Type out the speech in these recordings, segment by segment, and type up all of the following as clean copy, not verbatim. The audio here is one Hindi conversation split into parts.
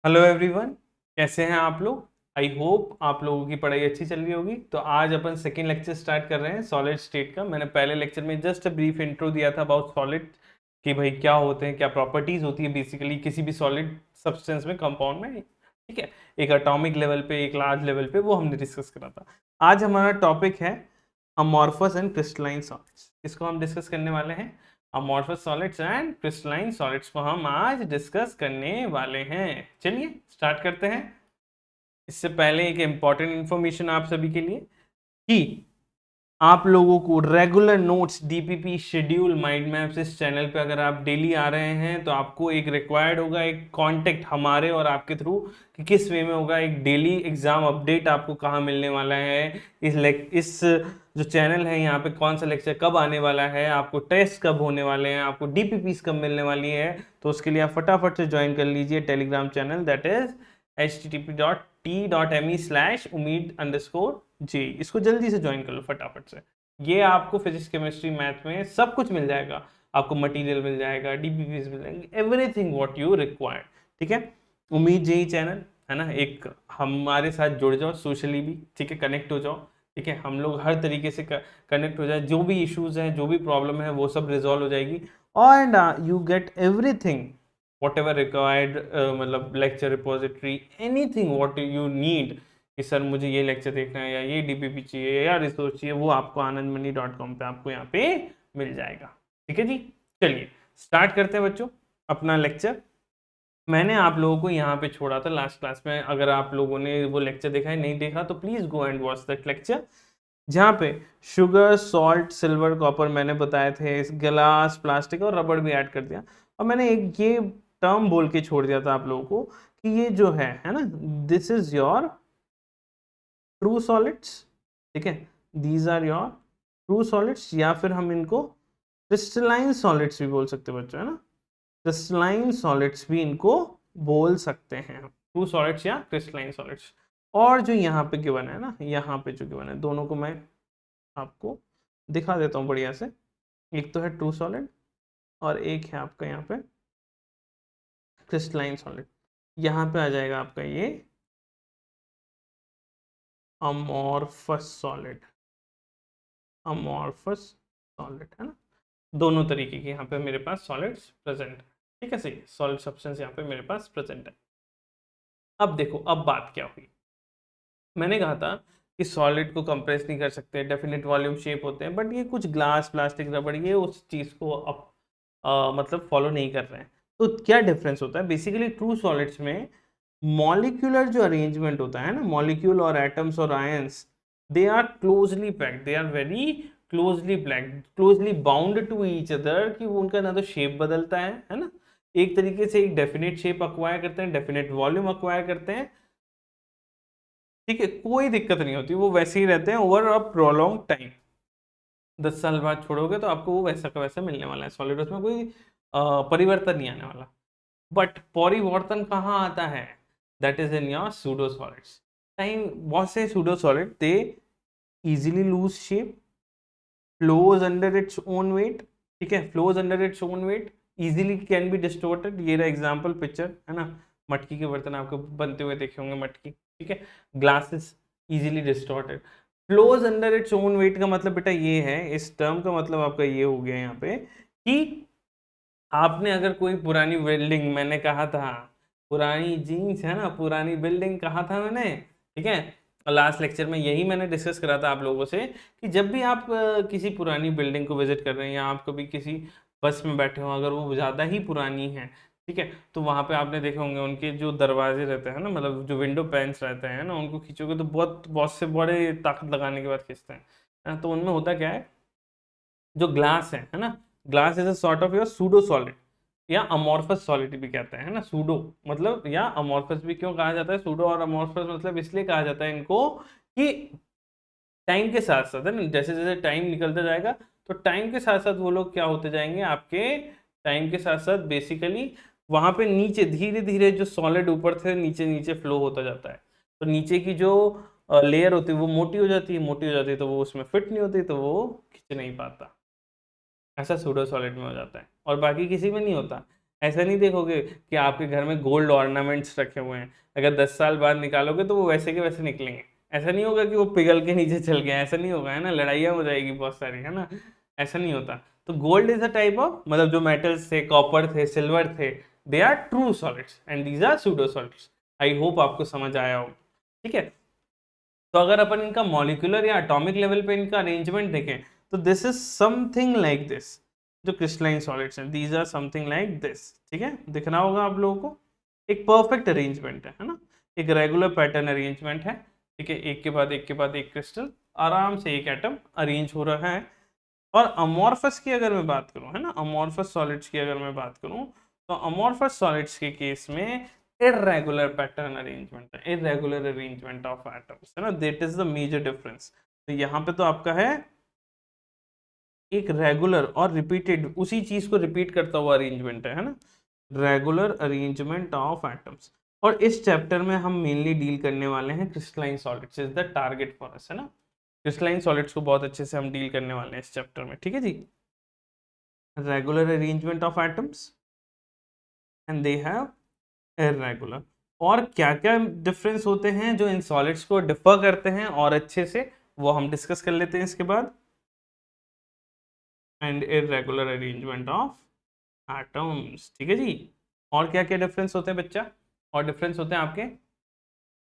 हेलो एवरीवन, कैसे हैं आप लोग। आई होप आप लोगों की पढ़ाई अच्छी चल रही होगी। तो आज अपन सेकेंड लेक्चर स्टार्ट कर रहे हैं सॉलिड स्टेट का। मैंने पहले लेक्चर में जस्ट ब्रीफ इंट्रो दिया था अबाउट सॉलिड कि भाई क्या होते हैं, क्या प्रॉपर्टीज होती है बेसिकली किसी भी सॉलिड सब्सटेंस में, कंपाउंड में। ठीक है, एक एटॉमिक लेवल पे, एक लार्ज लेवल पे, वो हमने डिस्कस करा था। आज हमारा टॉपिक है अमॉर्फस एंड क्रिस्टलाइन सॉलिड्स। इसको हम डिस्कस करने वाले हैं। Amorphous solids and crystalline solids को हम आज डिस्कस करने वाले हैं। चलिए स्टार्ट करते हैं। इससे पहले एक इंपॉर्टेंट इंफॉर्मेशन आप सभी के लिए कि आप लोगों को regular notes, DPP schedule, mind maps इस चैनल पे अगर आप डेली आ रहे हैं तो आपको एक रिक्वायर्ड होगा एक कांटेक्ट हमारे और आपके थ्रू कि किस वे में होगा एक डेली एग्जाम अपडेट आपको कहाँ मिलने वाला है। इस जो चैनल है यहाँ पे कौन सा लेक्चर कब आने वाला है, आपको टेस्ट कब होने वाले हैं, आपको डीपीपीस कब मिलने वाली है। तो उसके लिए आप फटाफट से ज्वाइन कर लीजिए Telegram channel, that is http.t.me/umid_j। इसको जल्दी से ज्वाइन कर लो फटाफट से। ये आपको फिजिक्स, केमिस्ट्री, मैथ में सब कुछ मिल जाएगा। आपको मटेरियल मिल जाएगा, डीपीपीस मिल जाएंगे, एवरीथिंग व्हाट यू रिक्वायर्ड। ठीक है, उम्मीद जेई चैनल है ना, एक हमारे साथ जुड़ जाओ सोशली भी। ठीक है, कनेक्ट हो जाओ। ठीक है, हम लोग हर तरीके से कनेक्ट हो जाए। जो भी इश्यूज हैं, जो भी प्रॉब्लम है, वो सब रिजॉल्व हो जाएगी। And you get everything whatever required, मतलब lecture repository, anything what you need कि सर मुझे ये लेक्चर देखना है या ये डीपीपी चाहिए या रिसोर्स चाहिए, वो आपको आनंदमणि.com पे आपको यहाँ पे मिल जाएगा। ठीक है जी, चलिए स्टार्ट करते हैं बच्चों अपना लेक्चर। मैंने आप लोगों को यहाँ पे छोड़ा था लास्ट क्लास में। अगर आप लोगों ने वो लेक्चर देखा है, नहीं देखा तो please go and watch that lecture, जहाँ पे शुगर, सॉल्ट, सिल्वर, कॉपर मैंने बताए थे, इस गिलास, प्लास्टिक और रबड़ भी ऐड कर दिया। और मैंने एक ये टर्म बोल के छोड़ दिया था आप लोगों को कि ये जो है ना, this is your true solids. ठीक है, these are your true solids, या फिर हम इनको क्रिस्टलाइन सॉलिड्स भी बोल सकते हैं बच्चों, है ना। क्रिस्टलाइन सॉलिड्स भी इनको बोल सकते हैं, ट्रू सॉलिड्स या क्रिस्टलाइन सॉलिड्स। और जो यहाँ पे गिवन है ना, यहाँ पे जो गिवन है, दोनों को मैं आपको दिखा देता हूँ बढ़िया से। एक तो है ट्रू सॉलिड और एक है आपका यहाँ पे क्रिस्टलाइन सॉलिड। यहाँ पे आ जाएगा आपका ये अमॉर्फस सॉलिड। अमॉर्फस सॉलिड है ना, दोनों तरीके के यहाँ पे मेरे पास सॉलिड्स प्रेजेंट है। ठीक है, सही, सॉलिड सब्सटेंस यहाँ पे मेरे पास प्रेजेंट है। अब देखो, अब बात क्या हुई। मैंने कहा था कि सॉलिड को कंप्रेस नहीं कर सकते, डेफिनेट वॉल्यूम शेप होते हैं, बट ये कुछ ग्लास, प्लास्टिक, रबड़, ये उस चीज़ को मतलब फॉलो नहीं कर रहे हैं। तो क्या डिफरेंस होता है बेसिकली ट्रू सॉलिड्स में? मॉलिक्यूलर जो अरेंजमेंट होता है ना, मॉलिक्यूल और एटम्स और ions, they are closely packed, they are very closely packed, closely bound to each other, कि वो उनका ना तो शेप बदलता है ना, एक तरीके से एक डेफिनेट शेप अक्वायर करते हैं, डेफिनेट वॉल्यूम अक्वायर करते हैं। ठीक है, कोई दिक्कत नहीं होती, वो वैसे ही रहते हैं ओवर अ प्रोलॉन्ग टाइम। 10 साल बाद छोड़ोगे तो आपको वो वैसा का वैसा मिलने वाला है सॉलिड, उसमें कोई परिवर्तन नहीं आने वाला। बट परिवर्तन कहाँ आता है? That is in your pseudo solids. Time, बहुत से pseudo solid they easily lose shape, flows under its own weight. ठीक है, flows under its own weight, easily can be distorted. ये रहा एग्जांपल पिक्चर, है ना। मटकी के बर्तन आपको बनते हुए देखे होंगे, मटकी। ठीक है, glasses easily distorted. Flows under its own wait का मतलब बेटा ये है, इस टर्म का मतलब आपका ये हो गया यहाँ पे कि आपने अगर कोई पुरानी बिल्डिंग, मैंने कहा था पुरानी जीन्स है ना, पुरानी बिल्डिंग कहा था मैंने। ठीक है, लास्ट लेक्चर में यही मैंने डिस्कस करा था आप लोगों से कि जब भी आप किसी पुरानी बिल्डिंग को विजिट कर रहे हैं, या आप कभी किसी बस में बैठे हो, अगर वो ज़्यादा ही पुरानी है, ठीक है, तो वहाँ पे आपने देखे होंगे उनके जो दरवाजे रहते हैं ना, मतलब जो विंडो पैन्स रहते हैं ना, उनको खींचोगे तो बहुत बहुत से बड़े ताकत लगाने के बाद खींचते हैं, है ना? तो उनमें होता क्या है, जो ग्लास है ना, glass is a sort of your pseudo solid, या अमॉर्फस सॉलिड भी कहते हैं, है ना। सूडो मतलब, या अमॉर्फस भी क्यों कहा जाता है, सूडो और अमॉर्फस मतलब इसलिए कहा जाता है इनको कि टाइम के साथ साथ, है ना, जैसे जैसे टाइम निकलता जाएगा तो टाइम के साथ साथ वो लोग क्या होते जाएंगे आपके, टाइम के साथ साथ बेसिकली वहां पे नीचे धीरे धीरे जो सॉलिड ऊपर से नीचे नीचे फ्लो होता जाता है। तो नीचे की जो लेयर होती है वो मोटी हो जाती है, मोटी हो जाती है तो वो उसमें फिट नहीं होती, तो वो खींच नहीं पाता। ऐसा सूडो सॉलिड में हो जाता है और बाकी किसी में नहीं होता। ऐसा नहीं देखोगे कि आपके घर में गोल्ड ऑर्नामेंट्स रखे हुए हैं, अगर 10 साल बाद निकालोगे तो वो वैसे के वैसे निकलेंगे। ऐसा नहीं होगा कि वो पिघल के नीचे चल गया, ऐसा नहीं होगा, है ना, लड़ाइयाँ हो जाएगी बहुत सारी, है ना, ऐसा नहीं होता। तो gold is a type of, मतलब जो मेटल्स थे, कॉपर थे, सिल्वर थे, they are true solids and these are pseudo solids. I hope आपको समझ आया हो, ठीक है। तो अगर अपन इनका मॉलिक्यूलर या एटॉमिक लेवल पे इनका अरेंजमेंट देखें तो this is something like this, जो क्रिस्टलाइन सॉलिड्स हैं these are something like this, ठीक है, दिखना होगा आप लोगों को। एक परफेक्ट अरेंजमेंट है ना, एक रेगुलर पैटर्न अरेंजमेंट है, ठीक है, एक के बाद एक के बाद एक क्रिस्टल आराम से एक एटम अरेंज हो रहा है। और अमॉर्फस की अगर मैं बात करूं, है ना, अमॉर्फस सॉलिड्स की अगर मैं बात करूं, तो अमॉर्फस सॉलिड्स के केस में irregular pattern arrangement है, irregular arrangement of atoms, है ना, that is the major difference। तो यहाँ पे तो आपका है एक रेगुलर और रिपीटेड, उसी चीज को रिपीट करता हुआ अरेंजमेंट है ना, रेगुलर अरेंजमेंट ऑफ एटम्स। और इस चैप्टर में हम मेनली डील करने वाले हैं crystalline solids, is the target for us, है ना, क्रिस्टलाइन सॉलिड्स को बहुत अच्छे से हम डील करने वाले हैं इस चैप्टर में, ठीक है जी। Regular arrangement of atoms and they have irregular. और क्या क्या डिफरेंस होते हैं जो इन सॉलिड्स को डिफर करते हैं और अच्छे से, वो हम डिस्कस कर लेते हैं इसके बाद। And irregular arrangement of atoms, ठीक है जी। और क्या क्या डिफरेंस होते हैं बच्चा, और डिफरेंस होते हैं आपके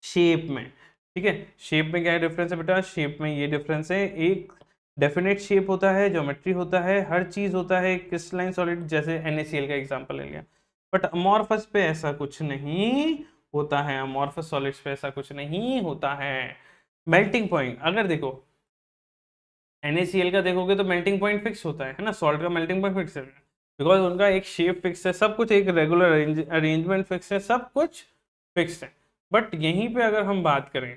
शेप में, ठीक है। शेप में क्या डिफरेंस है बेटा, शेप में ये डिफरेंस है, एक डेफिनेट शेप होता है, ज्योमेट्री होता है, हर चीज होता है क्रिस्टलाइन सॉलिड, जैसे NaCl का एग्जांपल ले लिया। बट अमॉर्फस पे ऐसा कुछ नहीं होता है, अमॉर्फस सॉलिड्स पे ऐसा कुछ नहीं होता है। मेल्टिंग पॉइंट अगर देखो NaCl का देखोगे तो मेल्टिंग पॉइंट फिक्स होता है ना, सॉल्ट का मेल्टिंग पॉइंट फिक्स है, बिकॉज उनका एक शेप फिक्स है, सब कुछ एक रेगुलर अरेंजमेंट फिक्स है, सब कुछ फिक्स है। बट यहीं पे अगर हम बात करें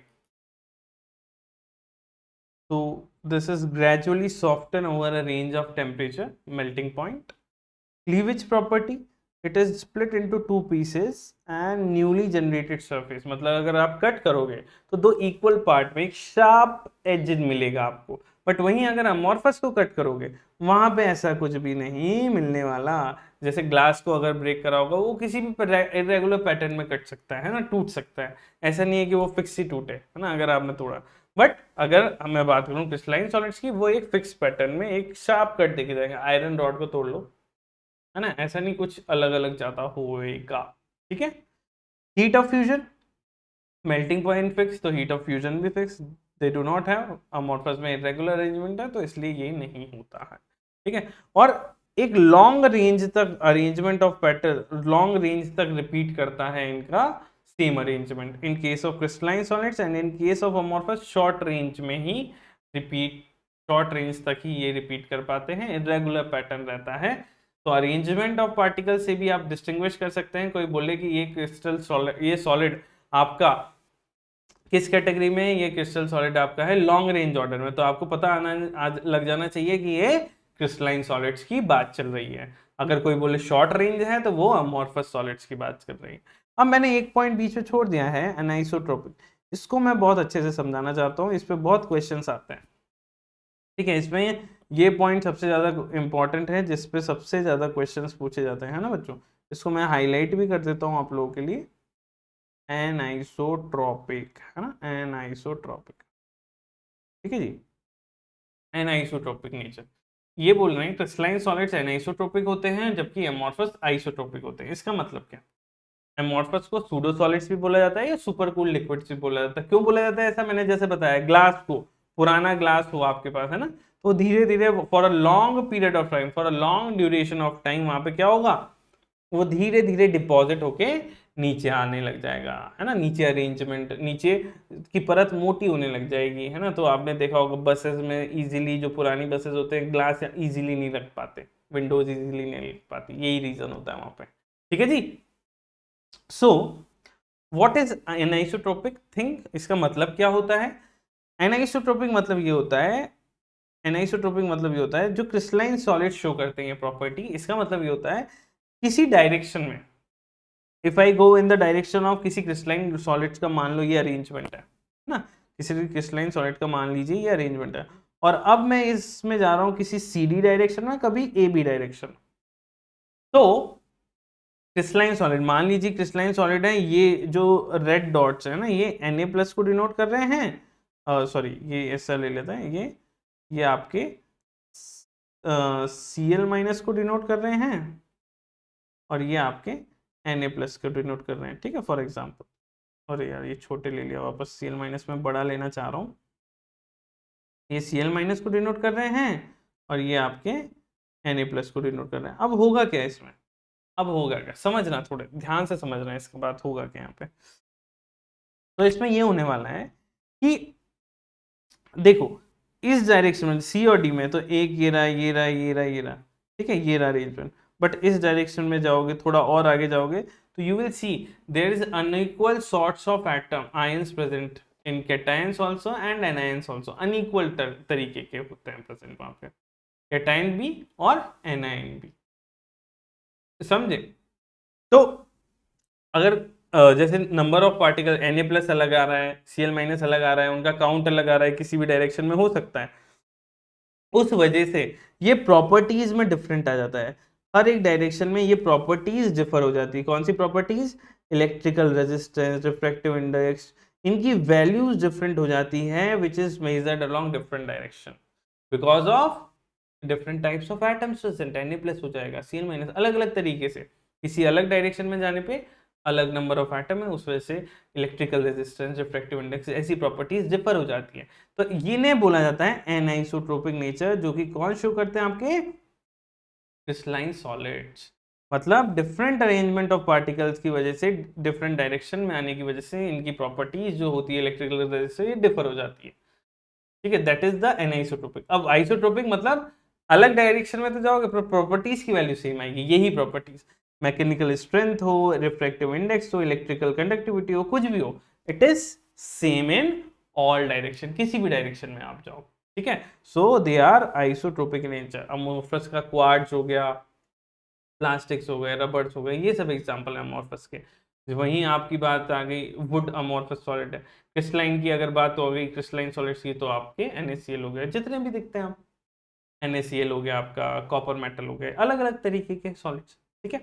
तो this is gradually soften over a range of temperature, melting point. Cleavage property, it is split into two pieces and newly generated surface, मतलब अगर आप कट करोगे तो दो इक्वल पार्ट में एक शार्प एज मिलेगा आपको। बट वहीं अगर अमॉर्फस को कट करोगे वहां पे ऐसा कुछ भी नहीं मिलने वाला। जैसे ग्लास को अगर ब्रेक करा होगा वो किसी भी इरेगुलर पैटर्न में कट सकता है ना, टूट सकता है, ऐसा नहीं है कि वो फिक्स ही टूटे, है ना, अगर आपने तोड़ा। बट अगर मैं बात करूँ क्रिस्टलाइन सॉलिड्स की, वो एक फिक्स पैटर्न में एक शार्प कट देके जाएंगे, आयरन रॉड को तोड़ लो, है ना, ऐसा नहीं कुछ अलग अलग ज्यादा होएगा, ठीक है। Heat of fusion, melting point fix तो हीट ऑफ फ्यूजन भी fix, they do not have, amorphous में इरेगुलर अरेंजमेंट है तो इसलिए ये नहीं होता है, ठीक है। और एक लॉन्ग रेंज तक arrangement of pattern, long range तक रिपीट करता है इनका same arrangement in case of crystalline solids, and in case of amorphous short range में ही रिपीट, शॉर्ट रेंज तक ही ये रिपीट कर पाते हैं, इरेगुलर पैटर्न रहता है। तो अरेंजमेंट ऑफ पार्टिकल से भी आप डिस्टिंग्विश कर सकते हैं, कोई बोले कि ये क्रिस्टल सॉलिड, ये सॉलिड आपका किस कैटेगरी में, ये क्रिस्टल सॉलिड आपका है लॉन्ग रेंज ऑर्डर में, तो आपको पता आना आज लग जाना चाहिए कि ये क्रिस्टलाइन सॉलिड्स की बात चल रही है। अगर कोई बोले शॉर्ट रेंज है तो वो अमॉर्फस सॉलिड्स की बात कर रही है। अब मैंने एक पॉइंट बीच में छोड़ दिया है, एनाइसोट्रोपिक, इसको मैं बहुत अच्छे से समझाना चाहता हूँ, इस पे बहुत क्वेश्चंस आते हैं, ठीक है। इसमें ये पॉइंट सबसे ज्यादा इंपॉर्टेंट है, जिसपे सबसे ज्यादा क्वेश्चंस पूछे जाते हैं, है ना बच्चों। इसको मैं हाईलाइट भी कर देता हूँ आप लोगों के लिए, एनाइसोट्रोपिक, है ना, एनाइसोट्रोपिक, ठीक है जी, एनाइसोट्रोपिक नेचर। ये बोल रहे हैं क्रिस्टलाइन सॉलिड्स एनाइसोट्रोपिक होते हैं जबकि एमॉर्फस आइसोट्रोपिक होते हैं। इसका मतलब क्या, एमॉर्फस को सूडो सॉलिड्स भी बोला जाता है या सुपर कूल लिक्विड्स भी बोला जाता है। क्यों बोला जाता है ऐसा, मैंने जैसे बताया, ग्लास को, पुराना ग्लास हो आपके पास, है ना, तो धीरे धीरे for a long period of time, for a long duration of time, वहां पे क्या होगा, वो धीरे धीरे डिपॉजिट होके नीचे आने लग जाएगा, है ना, नीचे अरेंजमेंट, नीचे की परत मोटी होने लग जाएगी, है ना। तो आपने देखा होगा बसेस में इजीली, जो पुरानी बसेस होते हैं ग्लास इजीली नहीं रख पाते, विंडोज इजीली नहीं रख पाती, यही रीजन होता है वहां पे, ठीक है जी। So what is anisotropic thing, इसका मतलब क्या होता है। एनाइसोट्रोपिक मतलब ये होता है, एनाइसोट्रोपिक मतलब ये होता है जो क्रिस्टलाइन सॉलिड शो करते हैं प्रॉपर्टी, इसका मतलब ये होता है किसी डायरेक्शन में, if I go in the direction of किसी क्रिस्टलाइन सॉलिड्स का, मान लो ये अरेंजमेंट है ना, किसी भी क्रिस्टलाइन सॉलिड का मान लीजिए ये अरेंजमेंट है, और अब मैं इसमें जा रहा हूं किसी CD डायरेक्शन में, कभी AB डायरेक्शन, तो क्रिस्टलाइन सॉलिड, मान लीजिए क्रिस्टलाइन सॉलिड है, ये जो रेड डॉट्स है ना ये Na+ को डिनोट कर रहे हैं, सॉरी ये ऐसा ले लेते हैं, ये आपके Cl- को डिनोट कर रहे हैं और ये आपके Na+ को डिनोट कर रहे हैं, ठीक है फॉर एग्जांपल। अरे यार ये छोटे ले लिया वापस, Cl- में बड़ा लेना चाह रहा हूँ। ये Cl- को डिनोट कर रहे हैं और ये आपके Na+ को डिनोट कर रहे हैं। अब होगा क्या इसमें, अब होगा क्या, समझना, थोड़े ध्यान से समझना इसके बाद होगा क्या यहाँ पे। तो इसमें ये होने वाला है कि देखो इस डायरेक्शन में सी और डी में तो एक ये रहा, ये रहा, ये रहा, ये रहा, ठीक है, ये रहा अरेंजमेंट। बट इस डायरेक्शन में जाओगे, थोड़ा और आगे जाओगे तो you will see there is unequal sorts of atom ions present in cations also and anions also. Unequal तरीके के होते हैं प्रेजेंट वहां पे, कैटायन भी और एनायन भी, समझे। तो अगर जैसे नंबर ऑफ पार्टिकल Na+ अलग आ रहा है, Cl- अलग आ रहा है, उनका काउंट अलग आ रहा है, किसी भी डायरेक्शन में हो सकता है, उस वजह से ये प्रॉपर्टीज में डिफरेंट आ जाता है। हर एक डायरेक्शन में ये प्रॉपर्टीज डिफर हो जाती है। कौन सी properties? Electrical resistance, refractive index, इनकी वैल्यूज डिफरेंट हो जाती है which is measured along different direction because of different types of atoms present. Na+ हो जाएगा, Cl- अलग अलग तरीके से, किसी अलग डायरेक्शन में जाने पे अलग नंबर ऑफ एटम है, उस वजह से इलेक्ट्रिकल रेजिस्टेंस, रिफ्रैक्टिव इंडेक्स, ऐसी प्रॉपर्टीज डिफर हो जाती है। तो इन्हें बोला जाता है एनआइसोट्रोपिक नेचर, जो कि कौन शो करते हैं आपके क्रिस्टलाइन सॉलिड्स। मतलब डिफरेंट अरेंजमेंट ऑफ पार्टिकल्स की वजह से, डिफरेंट डायरेक्शन में आने की वजह से इनकी प्रॉपर्टीज जो होती है इलेक्ट्रिकल रेजिस्टेंस से डिफर हो जाती है, ठीक है। That is the anisotropic. अब आइसोट्रोपिक मतलब अलग डायरेक्शन में तो जाओगे पर प्रॉपर्टीज की वैल्यू सेम आएगी, यही प्रॉपर्टीज, मैकेनिकल स्ट्रेंथ हो, रिफ्रैक्टिव इंडेक्स हो, इलेक्ट्रिकल कंडक्टिविटी हो, कुछ भी हो, it is same in all direction, किसी भी डायरेक्शन में आप जाओ, ठीक है। So they are isotropic in nature. Amorphous का क्वार्ट्ज हो गया, प्लास्टिक्स हो गए, रबर्स हो गए, ये सब एग्जांपल है अमोर्फस के। वहीं आपकी बात आ गई, वुड अमोर्फस सॉलिड है। क्रिस्टलाइन की अगर बात हो गई, क्रिस्टलाइन सॉलिड्स की, तो आपके NaCl हो गए, जितने भी दिखते हैं आप, NaCl हो गया आपका, कॉपर मेटल हो गए, अलग अलग तरीके के सॉलिड्स, ठीक है।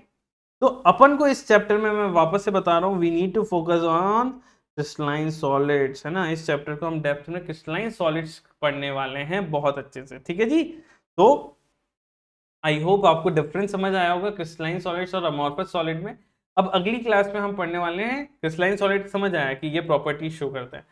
तो अपन को इस चैप्टर में, मैं वापस से बता रहा हूँ, we need to focus on crystalline solids, है ना। इस चैप्टर को हम डेप्थ में क्रिस्टलाइन सॉलिड्स पढ़ने वाले हैं बहुत अच्छे से, ठीक है जी। तो आई होप आपको डिफरेंस समझ आया होगा क्रिस्टलाइन सॉलिड्स और अमॉर्फस सॉलिड में। अब अगली क्लास में हम पढ़ने वाले हैं क्रिस्टलाइन सॉलिड, समझ आया कि ये प्रॉपर्टी शो करता है।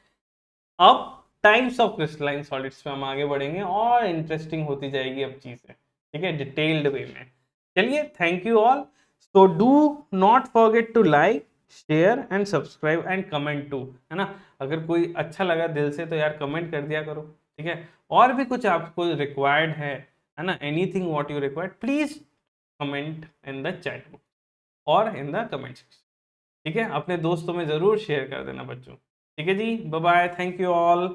अब टाइप्स ऑफ क्रिस्टलाइन सॉलिड्स पे हम आगे बढ़ेंगे और इंटरेस्टिंग होती जाएगी अब चीजें, ठीक है, डिटेल्ड वे में। चलिए, thank you all. So do not forget to like, share and subscribe and comment too, है ना। अगर कोई अच्छा लगा दिल से तो यार कमेंट कर दिया करो, ठीक है। और भी कुछ आपको रिक्वायर्ड है ना, anything what you required, please comment in the chat book और इन द कमेंट सेक्शन, ठीक है। अपने दोस्तों में जरूर शेयर कर देना बच्चों, ठीक है जी। Bye bye, thank you all.